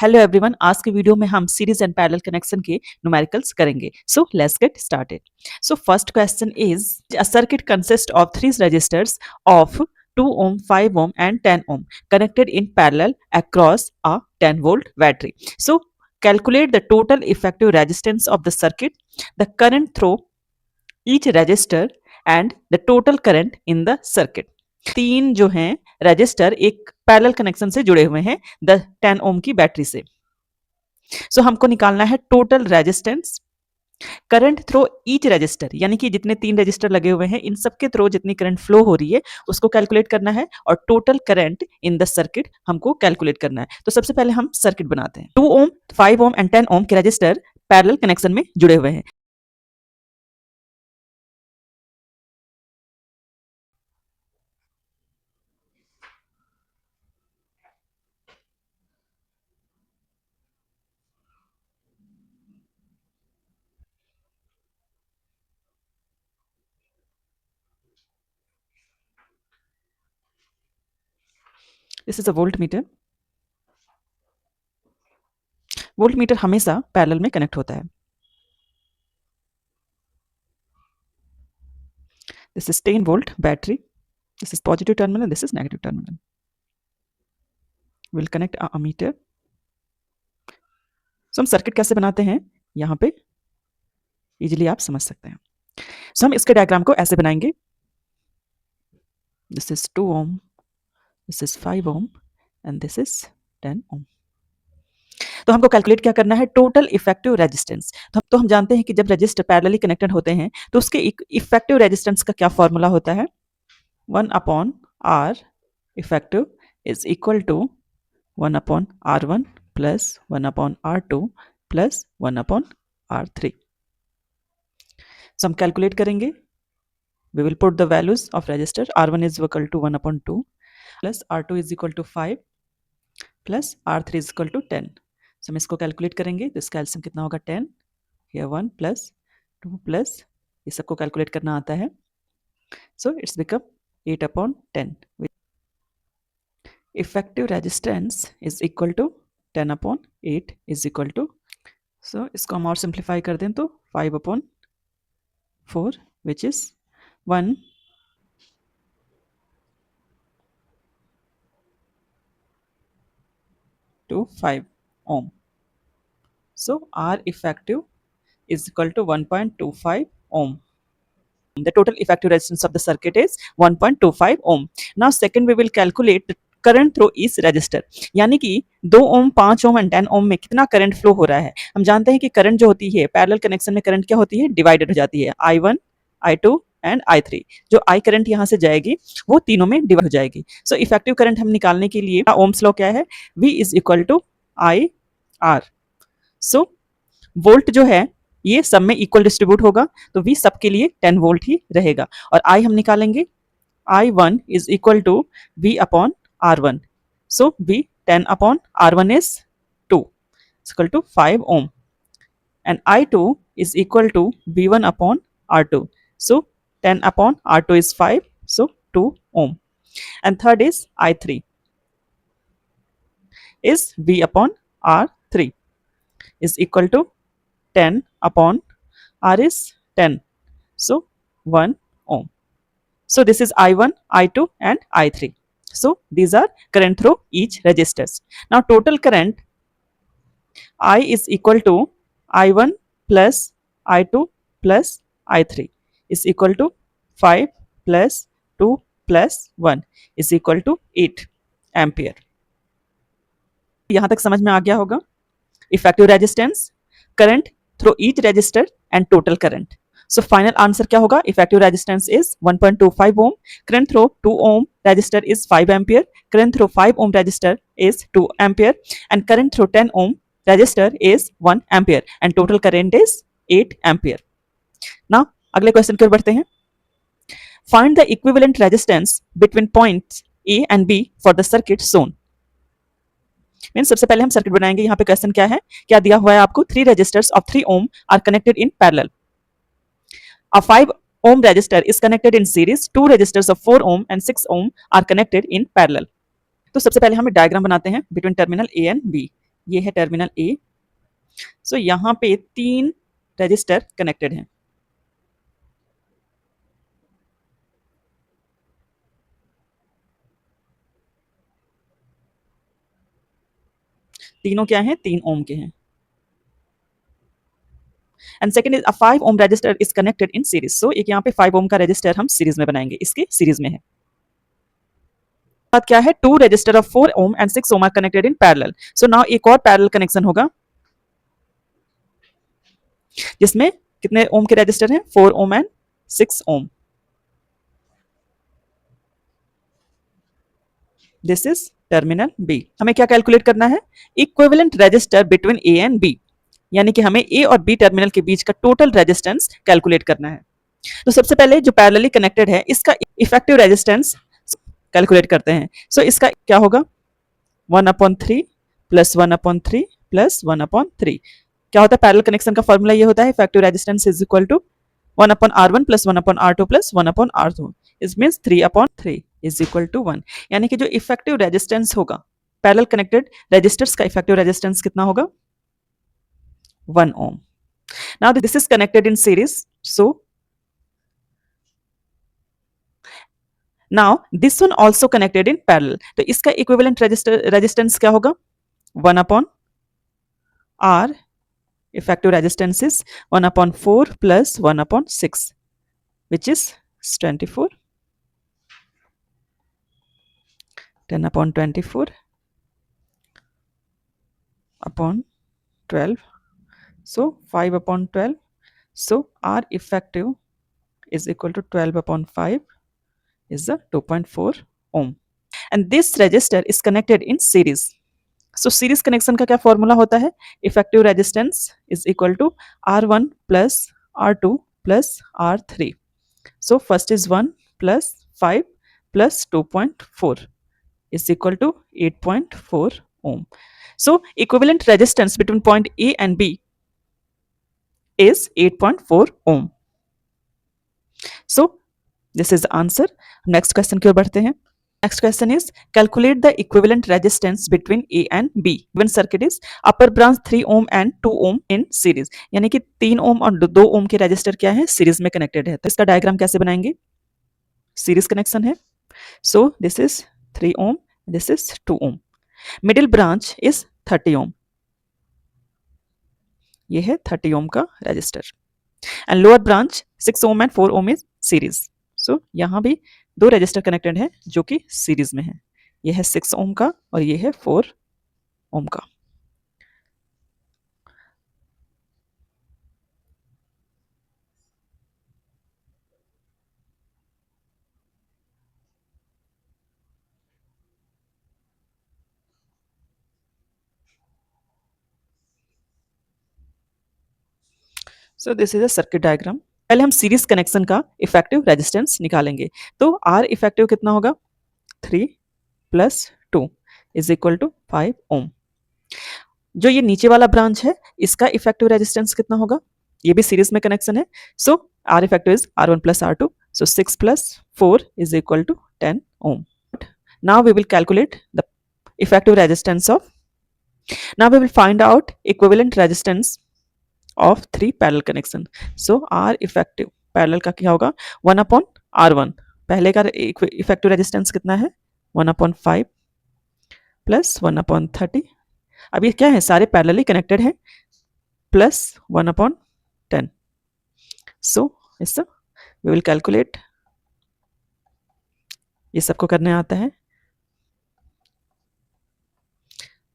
Hello everyone, आज के video में हम सीरीज एंड पैरेलल कनेक्शन के न्यूमेरिकल्स करेंगे. So let's get started. So first question is a circuit consist of three resistors of 2 ohm, 5 ohm and 10 ohm connected in parallel across a 10 volt battery. So calculate the total effective resistance of the circuit, the current through each resistor and the total current in the circuit. तीन जो हैं register एक parallel connection से जुड़े हुए हैं 10 ओम की battery से. सो हमको निकालना है total resistance, current throw each resistor, यानी कि जितने तीन रजिस्टर लगे हुए हैं इन सबके थ्रो जितनी करंट फ्लो हो रही है उसको कैलकुलेट करना है, और total current in the circuit हमको कैलकुलेट करना है. तो सबसे पहले हम सर्किट बनाते हैं. 2 ओम, 5 ओम एंड 10 ओम के रजिस्टर पैरेलल कनेक्शन में जुड़े हुए हैं. This is a voltmeter. Voltmeter हमेशा पैरेलल में कनेक्ट होता है. This is 10 volt battery. This is positive terminal, this is negative terminal. Will connect a meter. So हम सर्किट कैसे बनाते हैं यहाँ पे इजीली आप समझ सकते हैं. सो हम इसके डायग्राम को ऐसे बनाएंगे. This is 2 ohm, this is 5 ohm and this is 10 ohm. तो हमको कैलकुलेट क्या करना है, टोटल इफेक्टिव रेजिस्टेंस. तो हम जानते हैं कि जब रजिस्टर पैरेलली कनेक्टेड होते हैं तो उसके इफेक्टिव रेजिस्टेंस का क्या फॉर्मूला होता है, 1/R effective is equal to 1/R1 plus 1/R2 plus 1/R3. So हम कैलकुलेट करेंगे. We will put the values of resistor. R1 is equal to 1/2 plus R2 is equal to 5 plus R3 is equal to 10. So हम इसको calculate करेंगे. तो इसका LCM कितना होगा, 10. here 1 plus 2 plus ये सबको कैलकुलेट करना आता है. So it's become 8/10. Effective resistance is equal to 10/8 is equal to, so इसको हम और सिंप्लीफाई कर दें तो 5/4 which is 1 to 5 ohm. So R effective is equal to 1.25 ohm. The total effective resistance of the circuit is 1.25 ohm. Now second we will calculate the current through इस register, यानी कि 2 ओम, 5 ohm and 10 ओम में कितना current flow हो रहा है. हम जानते हैं कि करंट जो होती है पैरेलल कनेक्शन में करंट क्या होती है, डिवाइडेड हो जाती है. I1, I2 and I3. जो I करंट यहाँ से जाएगी वो तीनों में डिवाइड हो जाएगी. सो इफेक्टिव करंट हम निकालने के लिए ओम्स लॉ क्या है, V is equal to IR. So volt जो है ये सब में इक्वल डिस्ट्रीब्यूट होगा तो V सबके लिए 10 वोल्ट ही रहेगा. और I हम निकालेंगे, I1 is equal to V upon R1. So V 10 upon R1 is 2. It's equal to 5 ohm. And I2 is equal to V1 upon R2. So 10 upon R2 is 5. So 2 ohm. And third is I3 is V upon R3 is equal to 10 upon R is 10. So 1 ohm. So this is I1, I2 and I3. So these are current through each registers. Now total current I is equal to I1 plus I2 plus I3 is equal to 5 plus 2 plus 1 is equal to 8 ampere. यहाँ तक समझ में आ गया होगा. Effective resistance, current through each resistor and total current. So final answer क्या होगा, effective resistance is 1.25 ohm, current through 2 ohm resistor is 5 ampere, current through 5 ohm resistor is 2 ampere and current through 10 ohm resistor is 1 ampere and total current is 8 ampere. Now अगले question की ओर बढ़ते हैं. Find the equivalent resistance between points A and B for the circuit shown. Mean सबसे पहले हम circuit बनाएंगे. यहाँ पे क्वेश्चन क्या है, क्या दिया हुआ है आपको, 3 resistors of 3 ohm are connected in parallel. A 5 ohm resistor is connected in series. 2 resistors of 4 ohm and 6 ohm are connected in parallel. तो सबसे पहले हम डायग्राम बनाते हैं between terminal A and B. ये है टर्मिनल ए। सो यहाँ पे 3 रजिस्टर कनेक्टेड हैं। तीनों क्या हैं? 3 ओम के हैं। And second is a 5 ohm resistor is connected in series. So एक यहाँ पे 5 ओम का रजिस्टर हम सीरीज में बनाएंगे, इसके सीरीज में है। बात क्या है? 2 register of 4 ohm and 6 ohm are connected in parallel. So now एक और पैरेलल कनेक्शन होगा जिसमें कितने ओम के रजिस्टर हैं? 4 ohm and 6 ohm. This is terminal B. हमें क्या कैलकुलेट करना है? Equivalent resistor between A and B, यानी कि हमें ए और बी टर्मिनल के बीच का टोटल रेजिस्टेंस कैलकुलेट करना है। तो सबसे पहले जो पैरेलली कनेक्टेड है इसका इफेक्टिव रेजिस्टेंस कैलकुलेट करते हैं। सो इसका क्या होगा? 1/3 प्लस 1/3 प्लस 1/3। क्या होता है? पैरेलल कनेक्शन का फॉर्मूला ये होता है, effective resistance is equal to 1/R1 plus 1/R2 plus 1/R2। It means 3/3 is equal to 1। यानी कि जो इफेक्टिव रेजिस्टेंस होगा पैरेलल कनेक्टेड रेजिस्टर्स का, इफेक्टिव रेजिस्टेंस कितना होगा? 1 ohm. Now this is connected in series. So now this one also connected in parallel. तो इसका equivalent resistance क्या होगा? 1/R. Effective resistance is 1/4 plus 1/6, which is 24. 10/24 upon 12. So 5/12. So R effective is equal to 12/5 is the 2.4 ohm. And this resistor is connected in series. So series connection का क्या formula होता है? Effective resistance is equal to R1 plus R2 plus R3. So first is 1 plus 5 plus 2.4 is equal to 8.4 ohm. So equivalent resistance between point A and B is 8.4 ohm. So this is the answer. Next question की ओर बढ़ते हैं. Next question is calculate the equivalent resistance between A and B. Given circuit is upper branch 3 ohm and 2 ohm in series. यानी कि 3 ohm और 2 ohm के register क्या है? Series में कनेक्टेड है। तो इसका डायग्राम कैसे बनाएंगे? सीरीज कनेक्शन है। So this is 3 ohm, this is 2 ohm. Middle branch is 30 ohm. ये है 30 ohm का register. And lower branch 6 ohm and 4 ohm is series. So यहाँ भी 2 रजिस्टर कनेक्टेड है जो कि सीरीज में है। ये है 6 ओम का और ये है 4 ओम का। So this is a circuit diagram. पहले हम सीरीज कनेक्शन का इफेक्टिव रेजिस्टेंस निकालेंगे। तो आर इफेक्टिव कितना होगा? 3 प्लस 2 इज इक्वल टू 5 ओम। जो ये नीचे वाला ब्रांच है इसका इफेक्टिव रेजिस्टेंस कितना होगा? ये भी सीरीज में कनेक्शन है। So R effective is R1 plus R2। सो 6 plus 4 is equal to 10 ohm. Now we will calculate the effective resistance of. Now we will find out equivalent resistance of 3 parallel connection. So R effective parallel का क्या होगा? 1/R1। पहले का effective resistance कितना है? 1/5 plus 1/30। अब ये क्या है? सारे पैरेलली कनेक्टेड हैं। प्लस 1/10। सो इस वी विल कैलकुलेट। ये सबको करने आता है।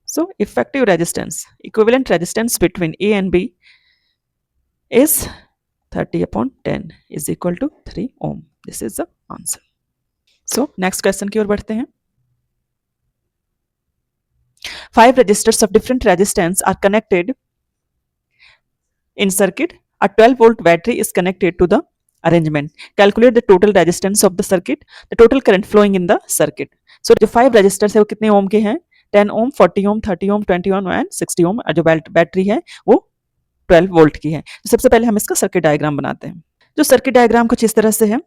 So effective resistance, equivalent resistance between A and B is 30/10 is equal to 3 ohm. This is the answer. So next question की ओर बढ़ते हैं. 5 resistors of different resistance are connected in circuit. A 12-volt battery is connected to the arrangement. Calculate the total resistance of the circuit, the total current flowing in the circuit. So जो 5 resistors है वो कितने ओम के हैं? 10 ओम, 40 ओम, 30 ओम, 20 ohm and 60 ओम। जो battery है वो 12 volt की है। तो सबसे पहले हम इसका सर्किट डायग्राम बनाते हैं। जो सर्किट डायग्राम कुछ इस तरह से है।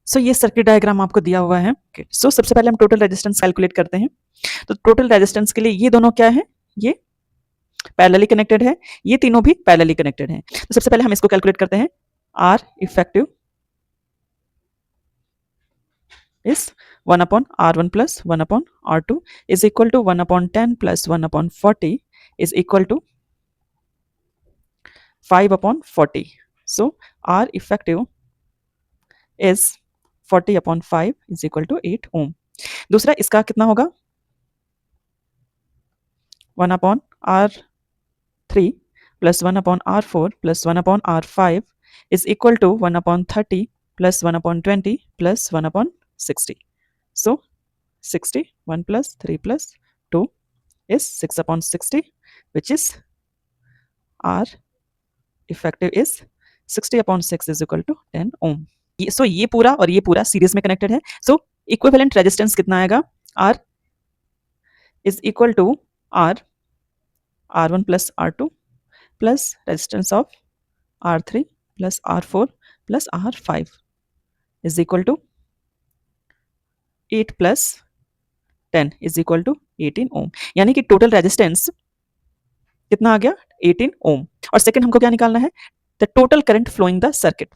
सो ये सर्किट डायग्राम आपको दिया हुआ है। सो सबसे पहले हम टोटल रेजिस्टेंस कैलकुलेट करते हैं। तो टोटल रेजिस्टेंस के लिए ये दोनों क्या है, ये पैरेलली कनेक्टेड है, ये तीनों भी पैरेलली कनेक्टेड हैं। तो सबसे पहले हम इसको कैलकुलेट करते हैं। R effective is 1 upon R1 plus 1 upon R2 is equal to 1 upon 10 plus 1 upon 40 is equal to 5 upon 40. So R effective is 40 upon 5 is equal to 8 ohm. दूसरा इसका कितना होगा, 1 upon R3 plus 1 upon R4 plus 1 upon R5 is equal to 1 upon 30 plus 1 upon 20 plus 1 upon 60. So 60, 1 plus 3 plus 2 is 6 upon 60, which is R effective is 60 upon 6 is equal to 10 ohm. So ये पूरा और ये पूरा series में connected है। So equivalent resistance कितना आएगा, R is equal to R1 plus R2 plus resistance of R3 plus R4 plus R5 is equal to 8 plus 10 is equal to 18 ohm. यानी कि टोटल रेजिस्टेंस कितना आ गया, 18 ओम। और सेकंड हमको क्या निकालना है, the total current flowing the circuit.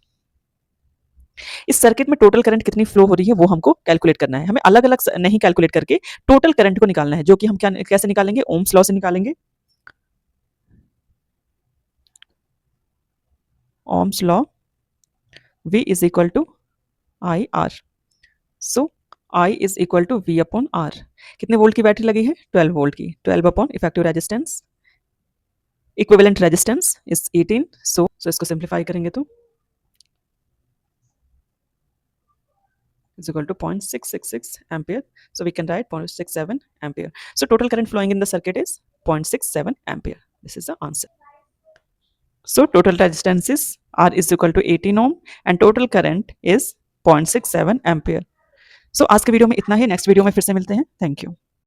इस सर्किट में टोटल करंट कितनी फ्लो हो रही है वो हमको कैलकुलेट करना है। हमें अलग अलग नहीं कैलकुलेट करके टोटल करंट को निकालना है, जो कि हम क्या कैसे निकालेंगे, ओम्स लॉ से निकालेंगे। Ohm's law V is equal to I R. So I is equal to V upon R। कितने वोल्ट की बैटरी लगी है, 12 वोल्ट की। 12 upon effective resistance, equivalent resistance is 18। So इसको सिंप्लीफाई करेंगे तो is equal to 0.666 ampere. So we can write 0.67 ampere. So total current flowing in the circuit is 0.67 ampere. This is the answer. So total resistance is R is equal to 18 ohm and total current is 0.67 ampere. So आज के video में इतना ही, next video में फिर से मिलते हैं। Thank you.